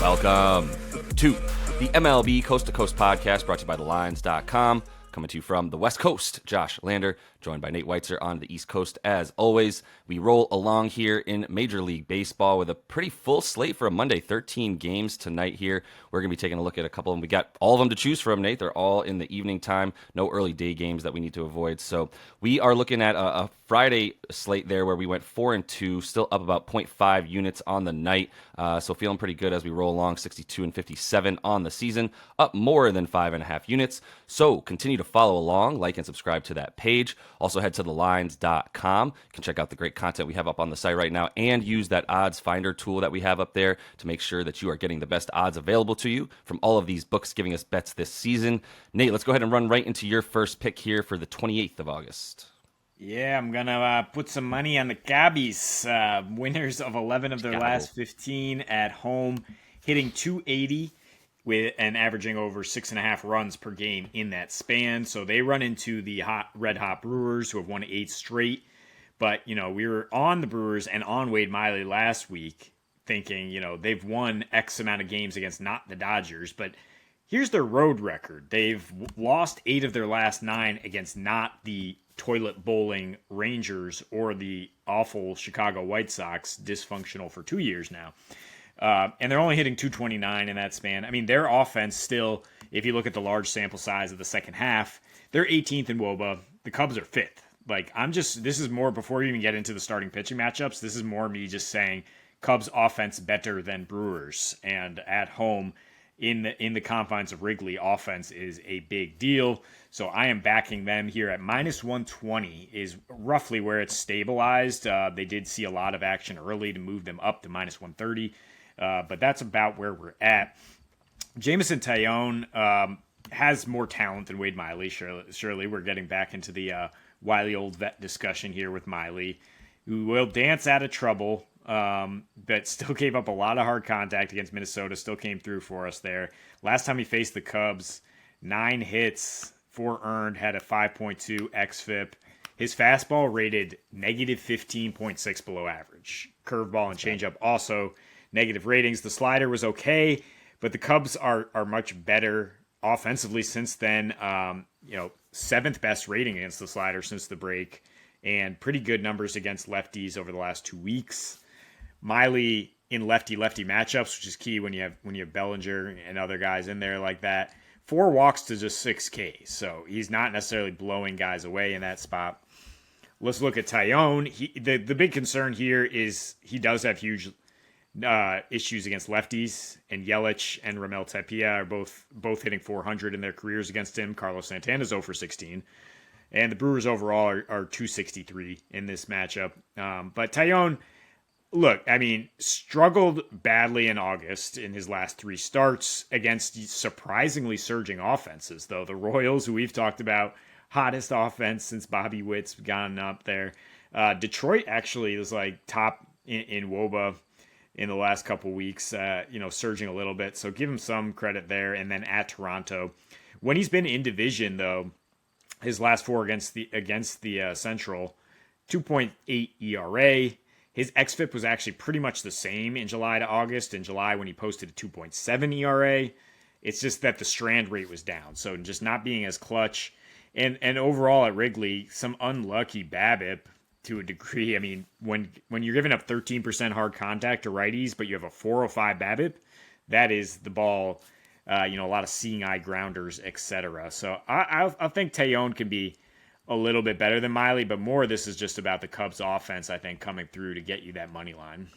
Welcome to the MLB Coast to Coast podcast brought to you by thelines.com. Coming to you from the West Coast, Josh Lander, joined by Nate Weitzer on the East Coast. As always, we roll along here in Major League Baseball with a pretty full slate for a Monday. 13 games tonight here. We're going to be taking a look at a couple of them. We got all of them to choose from, Nate. They're all in the evening time. No early day games that we need to avoid. So we are looking at a Friday slate there where we went 4-2, still up about 0.5 units on the night. So feeling pretty good as we roll along, 62 and 57 on the season, up more than 5.5 units. So continue to follow along, like and subscribe to that page. Also head to thelines.com. You can check out the great content we have up on the site right now and use that odds finder tool that we have up there to make sure that you are getting the best odds available to you from all of these books giving us bets this season. Nate, let's go ahead and run right into your first pick here for the 28th of August. Yeah, I'm going to put some money on the Cabbies. Winners of 11 of their last 15 at home, hitting 280 and averaging over 6.5 runs per game in that span. So they run into the red hot Brewers, who have won 8 straight. But, we were on the Brewers and on Wade Miley last week thinking, they've won X amount of games against not the Dodgers. But here's their road record. They've lost 8 of their last 9 against not the toilet bowling Rangers or the awful Chicago White Sox, dysfunctional for 2 years now. And they're only hitting 229 in that span. I mean, their offense still, if you look at the large sample size of the second half, they're 18th in WOBA. The Cubs are 5th. This is more, before you even get into the starting pitching matchups, this is more me just saying Cubs offense better than Brewers. And at home, in the confines of Wrigley, offense is a big deal. So I am backing them here at minus 120 is roughly where it's stabilized. They did see a lot of action early to move them up to minus 130, but that's about where we're at. Jameson Taillon has more talent than Wade Miley, surely. We're getting back into the wily old vet discussion here with Miley, who will dance out of trouble, but still gave up a lot of hard contact against Minnesota, still came through for us there. Last time he faced the Cubs, 9 hits, 4 earned, had a 5.2 xFIP. His fastball rated negative 15.6 below average. Curveball and changeup also negative ratings. The slider was okay, but the Cubs are much better offensively since then. 7th best rating against the slider since the break, and pretty good numbers against lefties over the last 2 weeks. Miley in lefty-lefty matchups, which is key when you have Bellinger and other guys in there like that. 4 walks to just 6 Ks, so he's not necessarily blowing guys away in that spot. Let's look at Taillon. The big concern here is he does have huge issues against lefties, and Yelich and Ramel Tapia are both hitting 400 in their careers against him. Carlos Santana's 0 for 16. And the Brewers overall are 263 in this matchup. But Taillon, look, struggled badly in August in his last 3 starts against surprisingly surging offenses, though. The Royals, who we've talked about, hottest offense since Bobby Witt's gone up there. Detroit actually was top in WOBA in the last couple weeks, surging a little bit. So give him some credit there. And then at Toronto, when he's been in division, though, his last 4 against the Central, 2.8 ERA. His xFIP was actually pretty much the same in July to August. In July, when he posted a 2.7 ERA, it's just that the strand rate was down. So just not being as clutch. And overall at Wrigley, some unlucky BABIP to a degree. When you're giving up 13% hard contact to righties, but you have a 405 BABIP, that is the ball. A lot of seeing eye grounders, etc. So I think Taillon can be a little bit better than Miley, but more this is just about the Cubs offense, I think, coming through to get you that money line.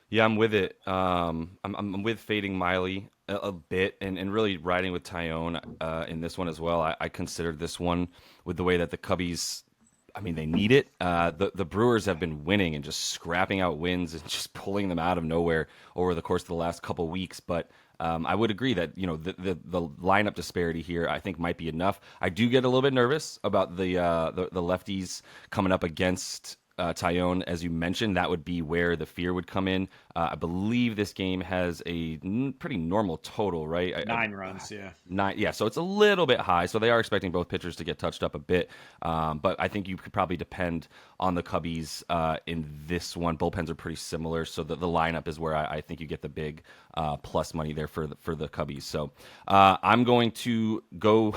Yeah, I'm with it. I'm with fading Miley a bit and really riding with Taillon in this one as well. I considered this one with the way that the Cubbies, they need it. The Brewers have been winning and just scrapping out wins and just pulling them out of nowhere over the course of the last couple weeks. But I would agree that the lineup disparity here I think might be enough. I do get a little bit nervous about the lefties coming up against Tyone, as you mentioned, that would be where the fear would come in. I believe this game has a pretty normal total, right? 9 runs, yeah. 9, yeah. So it's a little bit high. So they are expecting both pitchers to get touched up a bit. But I think you could probably depend on the Cubbies in this one. Bullpens are pretty similar, so the lineup is where I think you get the big plus money there for the Cubbies. So I'm going to go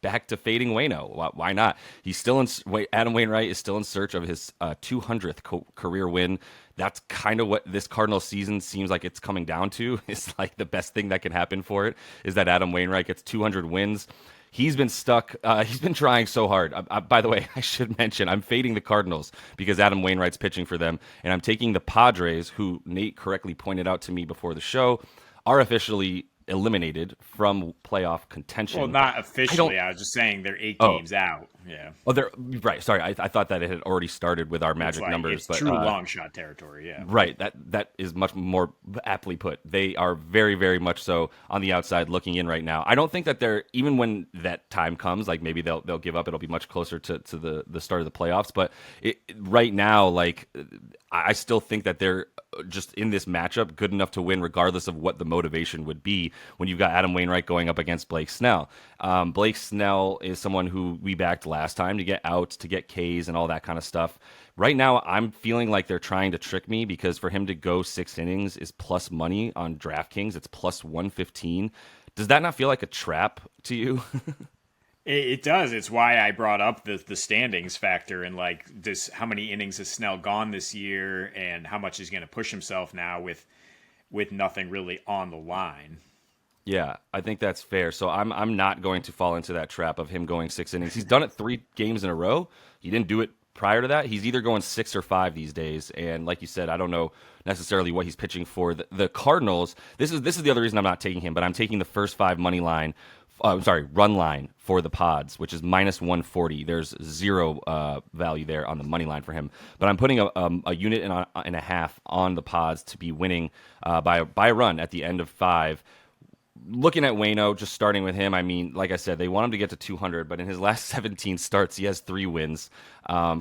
back to fading Waino. Why not? He's still in. Adam Wainwright is still in search of his 200th career win. That's kind of what this Cardinals season seems like it's coming down to. It's like the best thing that can happen for it is that Adam Wainwright gets 200 wins. He's been stuck. He's been trying so hard. By the way, I should mention I'm fading the Cardinals because Adam Wainwright's pitching for them, and I'm taking the Padres, who Nate correctly pointed out to me before the show, are officially eliminated from playoff contention. Well, not officially. I was just saying they're 8 games out. Yeah. Oh, they're right. Sorry, I thought that it had already started with our magic numbers. It's but, true long shot territory. Yeah. Right. That is much more aptly put. They are very, very much so on the outside looking in right now. I don't think that they're, even when that time comes, like maybe they'll give up. It'll be much closer to the start of the playoffs. But right now, like I still think that they're just in this matchup good enough to win, regardless of what the motivation would be. When you've got Adam Wainwright going up against Blake Snell, Blake Snell is someone who we backed last time to get outs, to get Ks, and all that kind of stuff. Right now, I'm feeling like they're trying to trick me because for him to go 6 innings is plus money on DraftKings. It's plus 115. Does that not feel like a trap to you? It does. It's why I brought up the standings factor and like this. How many innings has Snell gone this year, and how much he's going to push himself now with nothing really on the line. Yeah, I think that's fair. So I'm not going to fall into that trap of him going 6 innings. He's done it 3 games in a row. He didn't do it prior to that. He's either going 6 or 5 these days. And like you said, I don't know necessarily what he's pitching for. The Cardinals, this is the other reason I'm not taking him, but I'm taking the first 5 money line. Run line for the Pods, which is minus 140. There's 0 value there on the money line for him. But I'm putting a unit and a half on the Pods to be winning by a run at the end of 5. Looking at Waino, just starting with him, I mean, like I said, they want him to get to 200, but in his last 17 starts, he has 3 wins.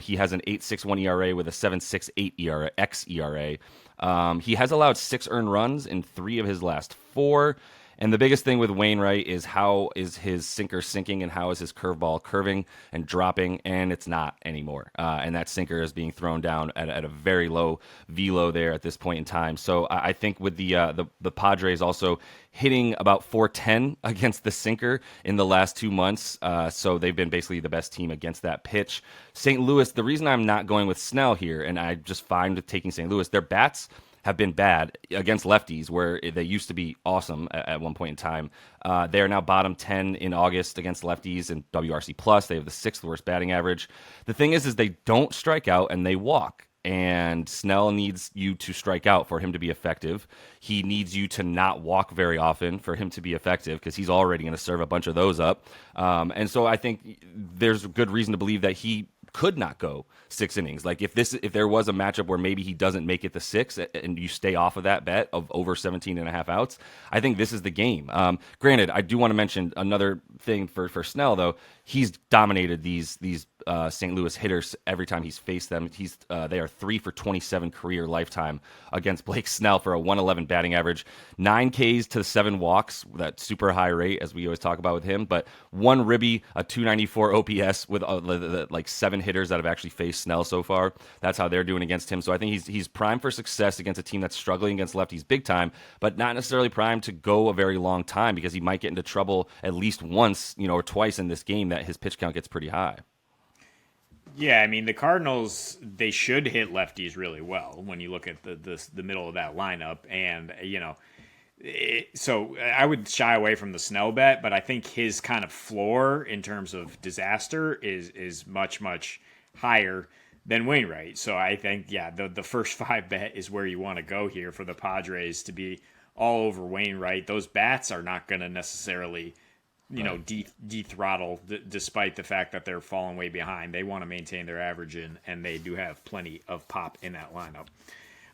He has an 8.61 ERA with a 7.68 ERA, xERA. He has allowed 6 earned runs in 3 of his last 4. And the biggest thing with Wainwright is how is his sinker sinking and how is his curveball curving and dropping, and it's not anymore. And that sinker is being thrown down at a very low velo there at this point in time. So I think with the Padres also hitting about 410 against the sinker in the last 2 months, so they've been basically the best team against that pitch. St. Louis, the reason I'm not going with Snell here, and I just fine with taking St. Louis, their bats have been bad against lefties, where they used to be awesome at one point in time. They are now bottom 10 in August against lefties in WRC+. They have the 6th worst batting average. The thing is they don't strike out and they walk. And Snell needs you to strike out for him to be effective. He needs you to not walk very often for him to be effective because he's already going to serve a bunch of those up. And so I think there's good reason to believe that he could not go 6 innings. Like if there was a matchup where maybe he doesn't make it to 6 and you stay off of that bet of over 17.5 outs, I think this is the game. Granted, I do want to mention another thing for Snell though. He's dominated these St. Louis hitters every time he's faced them. They are 3 for 27 career lifetime against Blake Snell for a 111 batting average, 9 Ks to 7 walks, that super high rate as we always talk about with him, but 1 ribby, a 294 OPS with like 7 hitters that have actually faced Snell so far. That's how they're doing against him. So I think he's primed for success against a team that's struggling against lefties big time, but not necessarily primed to go a very long time because he might get into trouble at least once, or twice in this game that his pitch count gets pretty high. Yeah, I mean, the Cardinals, they should hit lefties really well when you look at the middle of that lineup. And, so I would shy away from the Snell bet, but I think his kind of floor in terms of disaster is much, much higher than Wainwright. So I think, the first 5 bet is where you want to go here for the Padres to be all over Wainwright. Those bats are not going to necessarily de-throttle despite the fact that they're falling way behind. They want to maintain their average and they do have plenty of pop in that lineup.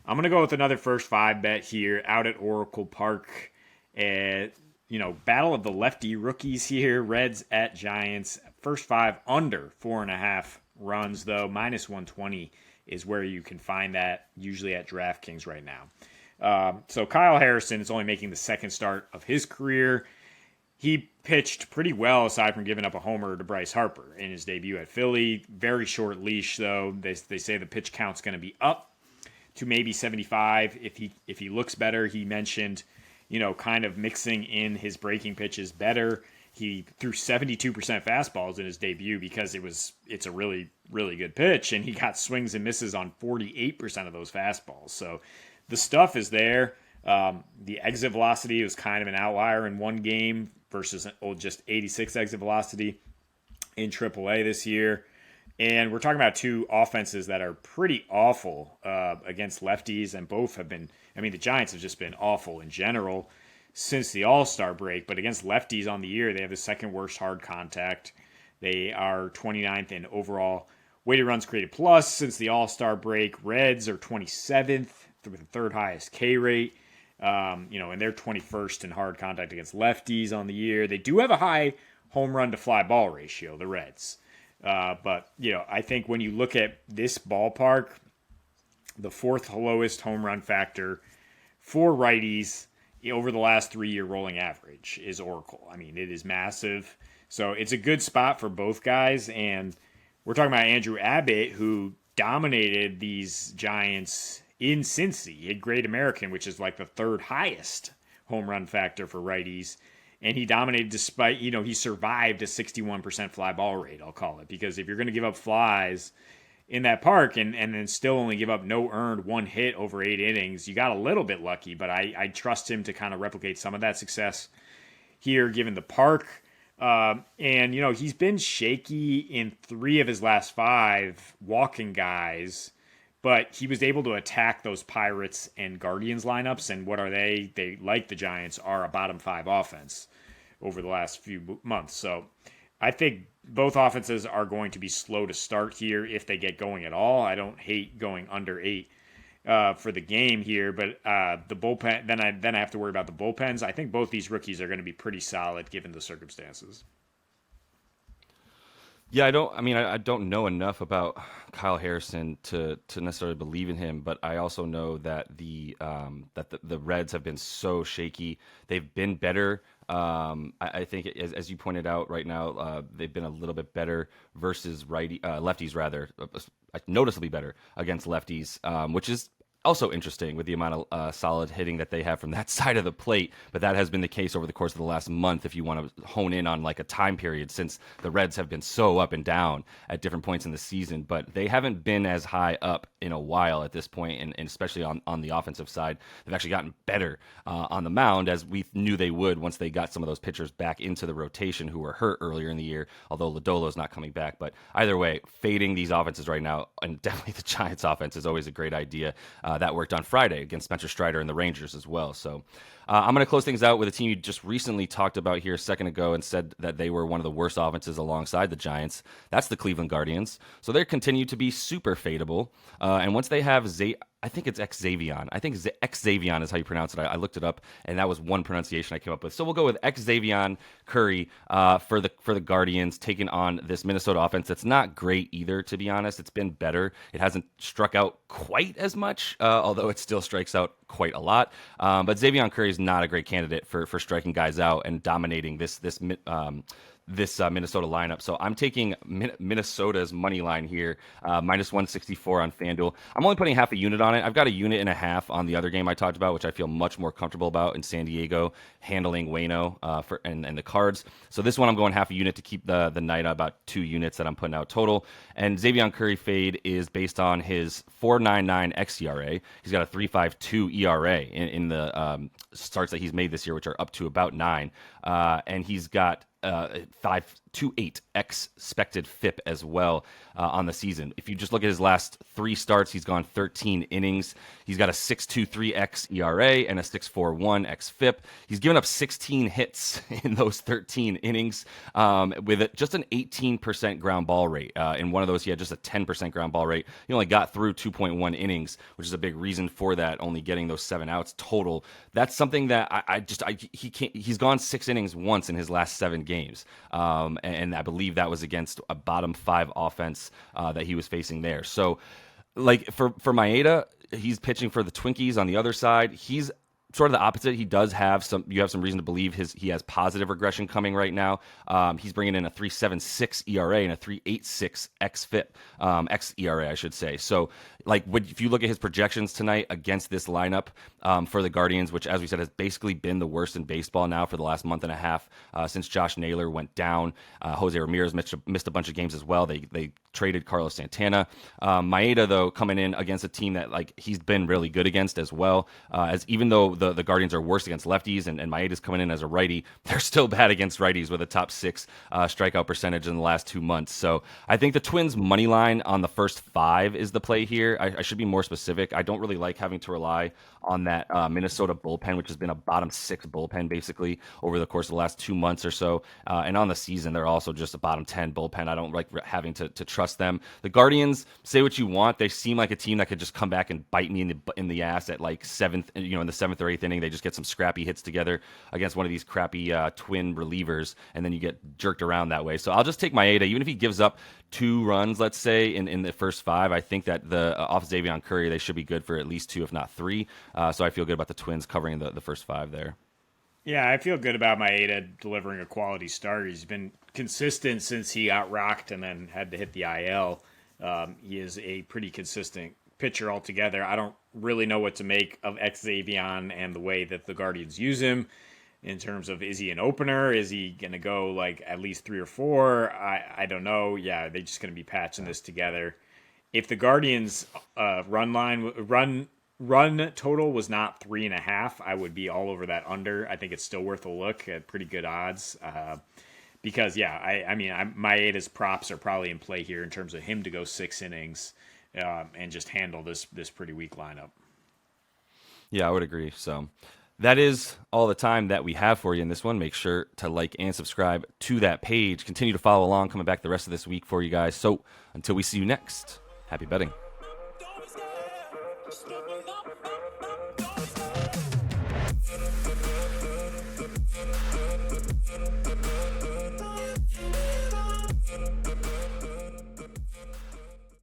I'm going to go with another first 5 bet here out at Oracle Park. Battle of the lefty rookies here. Reds at Giants. First 5 under 4.5 runs, though. Minus 120 is where you can find that, usually at DraftKings right now. So Kyle Harrison is only making the second start of his career. He pitched pretty well aside from giving up a homer to Bryce Harper in his debut at Philly. Very short leash, though. They say the pitch count's going to be up to maybe 75 if he looks better. He mentioned, kind of mixing in his breaking pitches better. He threw 72% fastballs in his debut because it's a really, really good pitch, and he got swings and misses on 48% of those fastballs. So the stuff is there. The exit velocity was kind of an outlier in one game versus just 86 exit velocity in AAA this year. And we're talking about two offenses that are pretty awful against lefties, and both have been, the Giants have just been awful in general since the All-Star break, but against lefties on the year, they have the second worst hard contact. They are 29th in overall weighted runs created plus since the All-Star break. Reds are 27th with the third highest K rate. And they're 21st in hard contact against lefties on the year. They do have a high home run to fly ball ratio, the Reds. But I think when you look at this ballpark, the fourth lowest home run factor for righties over the last 3-year rolling average is Oracle. It is massive. So it's a good spot for both guys. And we're talking about Andrew Abbott, who dominated these Giants in Cincy. He had Great American, which is like the third highest home run factor for righties. And he dominated despite, he survived a 61% fly ball rate, I'll call it. Because if you're going to give up flies in that park and then still only give up no earned, one hit over 8 innings, you got a little bit lucky. But I trust him to kind of replicate some of that success here, given the park. And he's been shaky in 3 of his last 5 walking guys. But he was able to attack those Pirates and Guardians lineups. And what are they? They, like the Giants, are a bottom 5 offense over the last few months. So I think both offenses are going to be slow to start here if they get going at all. I don't hate going under 8 for the game here, but the bullpen, then I have to worry about the bullpens. I think both these rookies are going to be pretty solid given the circumstances. Yeah, I don't know enough about Kyle Harrison to necessarily believe in him, but I also know that the Reds have been so shaky. They've been better. I think, as you pointed out right now, they've been a little bit better versus lefties, rather, noticeably better against lefties, which is also interesting with the amount of solid hitting that they have from that side of the plate. But that has been the case over the course of the last month, if you want to hone in on like a time period, since the Reds have been so up and down at different points in the season. But they haven't been as high up in a while at this point, and especially on the offensive side. They've actually gotten better on the mound, as we knew they would once they got some of those pitchers back into the rotation who were hurt earlier in the year, although Lodolo's not coming back. But either way, fading these offenses right now, and definitely the Giants offense, is always a great idea. That worked on Friday against Spencer Strider and the Rangers as well. So I'm going to close things out with a team you just recently talked about here a second ago and said that they were one of the worst offenses alongside the Giants. That's the Cleveland Guardians. So they continue to be super fadeable. And once they have I think it's Xavion. I think Xavion is how you pronounce it. I looked it up, and that was one pronunciation I came up with. So we'll go with Xavion Curry for the Guardians, taking on this Minnesota offense that's not great either, to be honest. It's been better. It hasn't struck out quite as much, although it still strikes out quite a lot. But Xavion Curry is not a great candidate for striking guys out and dominating this Minnesota lineup. So I'm taking Minnesota's money line here, minus 164 on FanDuel. I'm only putting half a unit on it. I've got 1.5 units on the other game I talked about, which I feel much more comfortable about in San Diego, handling Waino and the Cards. So this one I'm going half a unit to keep the night at about 2 units that I'm putting out total. And Xavion Curry fade is based on his 4.99 xERA. He's got a 3.52 ERA in the starts that he's made this year, which are up to about 9. And he's got 5.28 expected FIP as well on the season. If you just look at his last 3 starts, he's gone 13 innings. He's got a 6.23 xERA and a 6.41 xFIP. He's given up 16 hits in those 13 innings with just an 18% ground ball rate. In one of those, he had just a 10% ground ball rate. He only got through 2.1 innings, which is a big reason for that, only getting those 7 outs total. That's something that he's gone 6 innings once in his last 7 games. And I believe that was against a bottom 5 offense that he was facing there. So like for Maeda, he's pitching for the Twinkies on the other side. He's sort of the opposite. He does have some. You have some reason to believe he has positive regression coming right now. He's bringing in a 3.76 ERA and a 3.86 xFIP, xERA, I should say. So, like, if you look at his projections tonight against this lineup for the Guardians, which, as we said, has basically been the worst in baseball now for the last month and a half since Josh Naylor went down. Jose Ramirez missed a bunch of games as well. They traded Carlos Santana. Maeda, though, coming in against a team that like he's been really good against as well. As even though the Guardians are worse against lefties and Maeda's coming in as a righty, they're still bad against righties with a top 6 strikeout percentage in the last 2 months. So I think the Twins' money line on the first 5 is the play here. I should be more specific. I don't really like having to rely on that Minnesota bullpen, which has been a bottom 6 bullpen basically over the course of the last 2 months or so. And on the season, they're also just a bottom 10 bullpen. I don't like having to trust them. The Guardians, say what you want, they seem like a team that could just come back and bite me in the ass at like in the 7th or 8th inning. They just get some scrappy hits together against one of these crappy Twin relievers, and then you get jerked around that way. So I'll just take Maeda, even if he gives up 2 runs, let's say, in the first 5. I think that the off Xavier Curry, they should be good for at least 2, if not 3. So I feel good about the Twins covering the first 5 there. Yeah, I feel good about Maeda delivering a quality start. He's been consistent since he got rocked and then had to hit the IL. He is a pretty consistent pitcher altogether. I don't really know what to make of Xavier and the way that the Guardians use him in terms of, is he an opener? Is he going to go like at least 3 or 4? I don't know. Yeah, they're just going to be patching this together. If the Guardians run total was not 3.5, I would be all over that under. I think it's still worth a look at pretty good odds. Because, yeah, I mean, Maeda's props are probably in play here in terms of him to go 6 innings and just handle this pretty weak lineup. Yeah, I would agree. So that is all the time that we have for you in this one. Make sure to like and subscribe to that page. Continue to follow along, coming back the rest of this week for you guys. So until we see you next, happy betting.